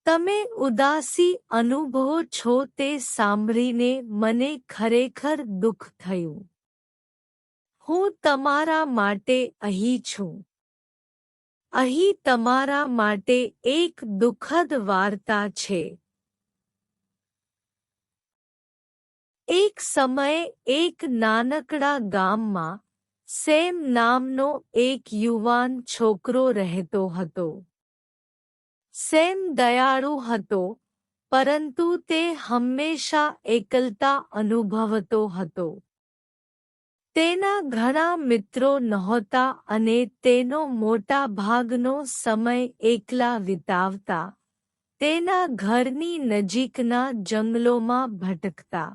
તમે ઉદાસી અનુભવો છો તે સાંભળીને મને ખરેખર દુઃખ થયું. હું તમારા માટે અહીં છું. અહીં તમારા માટે એક દુઃખદ વાર્તા છે. એક સમયે એક નાનકડા ગામમાં સેમ નામનો એક યુવાન છોકરો રહેતો હતો. સેમ દયાળુ હતો, પરંતુ તે હંમેશા એકલતા અનુભવતો હતો. તેના ઘણા મિત્રો નહોતા અને તેનો મોટા ભાગનો સમય એકલા વિતાવતા, તેના ઘરની નજીકના જંગલોમાં ભટકતા.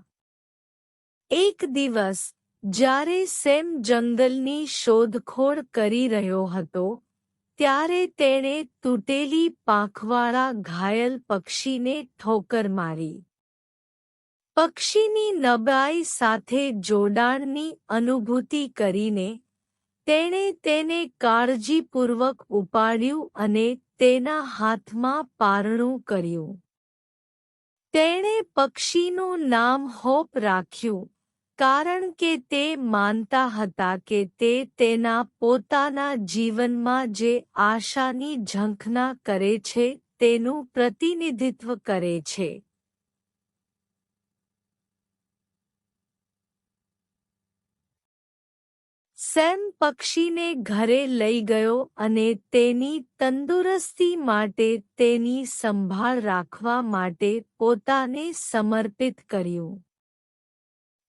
એક દિવસ, જ્યારે સેમ જંગલની શોધખોળ કરી રહ્યો હતો, ત્યારે તેણે તૂટેલી પાંખવાળા ઘાયલ પક્ષીને ઠોકર મારી. પક્ષીની નબળાઈ સાથે જોડાણની અનુભૂતિ કરીને, તેણે તેને કાળજીપૂર્વક ઉપાડ્યું અને તેના હાથમાં પારણું કર્યું. તેણે પક્ષીનું નામ હોપ રાખ્યું, કારણ કે તે માનતા હતા કે તે તેના પોતાના જીવનમાં જે આશાની ઝંખના કરે છે તેનું પ્રતિનિધિત્વ કરે છે. સેમ પક્ષીને ઘરે લઈ ગયો અને તેની તંદુરસ્તી માટે તેની સંભાળ રાખવા માટે પોતાને સમર્પિત કર્યું.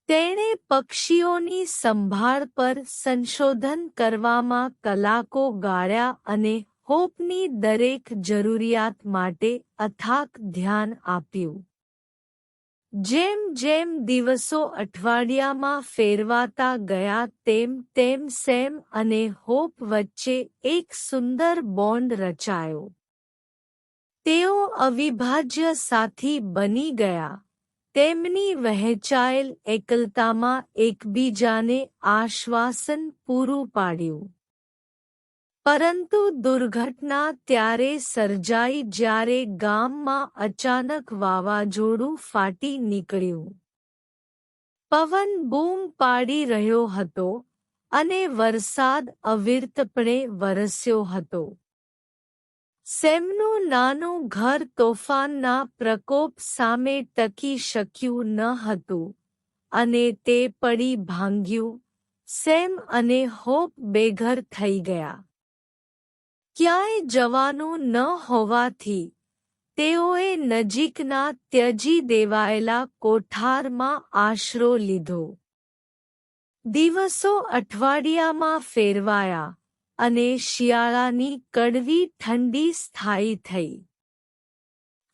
તેણે પક્ષીઓની સંભાળ પર સંશોધન કરવામાં કલાકો ગાળ્યા અને હોપની દરેક જરૂરિયાત માટે અથાગ ધ્યાન આપ્યું. જેમ જેમ દિવસો અઠવાડિયામાં ફેરવાતા ગયા તેમ સેમ અને હોપ વચ્ચે એક સુંદર બોન્ડ રચાયો. તેઓ અવિભાજ્ય સાથી બની ગયા, તેમની વહેંચાયેલ એકલતામાં એકબીજાને આશ્વાસન પૂરું પાડ્યું. પરંતુ દુર્ઘટના ત્યારે સર્જાઈ જ્યારે ગામમાં અચાનક વાવાઝોડું ફાટી નીકળ્યું. પવન બૂમ પાડી રહ્યો હતો અને વરસાદ અવિરતપણે વરસ્યો હતો. સેમનું નાનું ઘર તોફાનના પ્રકોપ સામે ટકી શક્યું ન હતું અને તે પડી ભાંગ્યું. સેમ અને હોપ બેઘર થઈ ગયા. ક્યાંય જવાનું ન હોવાથી, તેઓએ નજીકના ત્યજી દેવાયેલા કોઠારમાં આશરો લીધો. દિવસો અઠવાડિયામાં ફેરવાયા અને શિયાળાની કડવી ઠંડી સ્થાયી થઈ.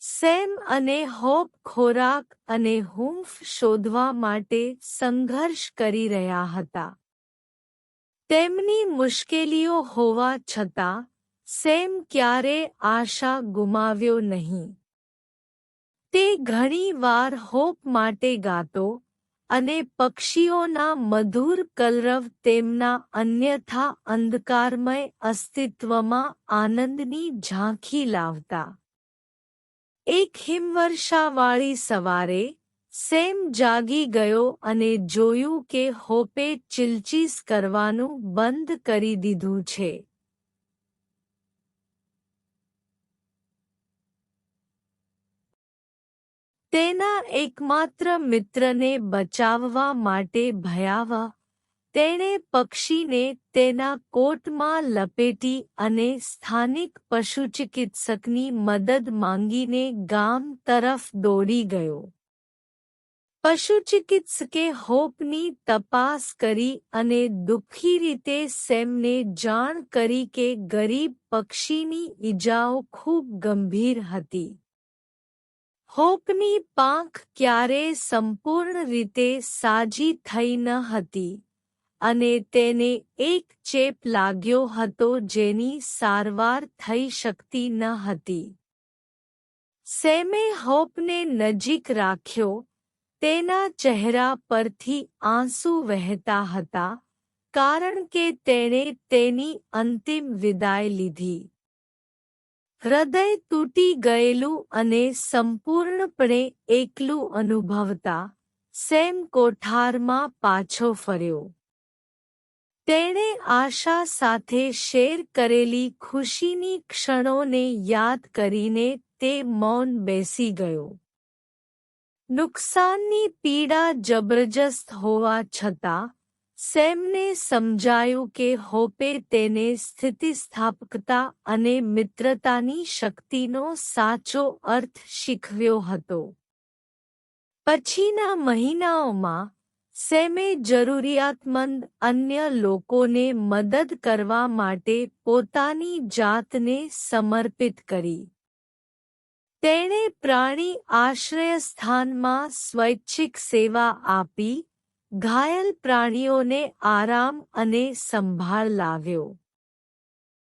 સેમ અને હોપ ખોરાક અને હૂંફ શોધવા માટે સંઘર્ષ કરી રહ્યા હતા. તેમની મુશ્કેલીઓ હોવા છતાં, સેમ ક્યારેય આશા ગુમાવ્યો નહીં. તે ઘણી વાર હોપ માટે ગાતો, અને પક્ષીઓના મધુર કલરવ તેમના અન્યથા અંધકારમય અસ્તિત્વમાં આનંદની ઝાંખી લાવતા. એક હિમવર્ષાવાળી સવારે, સેમ જાગી ગયો અને જોયું કે હોપે ચિલચીસ કરવાનું બંધ કરી દીધું છે. તેના એકમાત્ર મિત્રને બચાવવા માટે ભયાવહ, તેણે પક્ષીને તેના કોટમાં લપેટી અને સ્થાનિક પશુચિકિત્સકની મદદ માંગીને ગામ તરફ દોડી ગયો. પશુચિકિત્સકે હોપની તપાસ કરી અને દુઃખી રીતે સેમને જાણ કરી કે ગરીબ પક્ષીની ઈજાઓ ખૂબ ગંભીર હતી. હોપની પાંખ ક્યારેય સંપૂર્ણ રીતે સાજી થઈ ન હતી, અને તેને એક ચેપ લાગ્યો હતો જેની સારવાર થઈ શકતી ન હતી. સેમે હોપને નજીક રાખ્યો, તેના ચહેરા પરથી આંસુ વહેતા હતા, કારણ કે તેણે તેની અંતિમ વિદાય લીધી. હૃદય તૂટી ગયેલું અને સંપૂર્ણપણે એકલું અનુભવતા સેમ કોઠારમાં પાછો ફર્યો. તેણે આશા સાથે શેર કરેલી ખુશીની ક્ષણોને યાદ કરીને તે મૌન બેસી ગયો. નુકસાનની પીડા જબરજસ્ત હોવા છતાં સેમને સમજાયું કે હોપે તેને સ્થિતિસ્થાપકતા અને મિત્રતાની શક્તિનો સાચો અર્થ શીખવ્યો હતો. પછીના મહિનાઓમાં સેમે જરૂરિયાતમંદ અન્ય લોકોને મદદ કરવા માટે પોતાની જાતને સમર્પિત કરી. તેણે પ્રાણી આશ્રયસ્થાનમાં સ્વૈચ્છિક સેવા આપી, ઘાયલ પ્રાણીઓને આરામ અને સંભાળ લાવ્યો.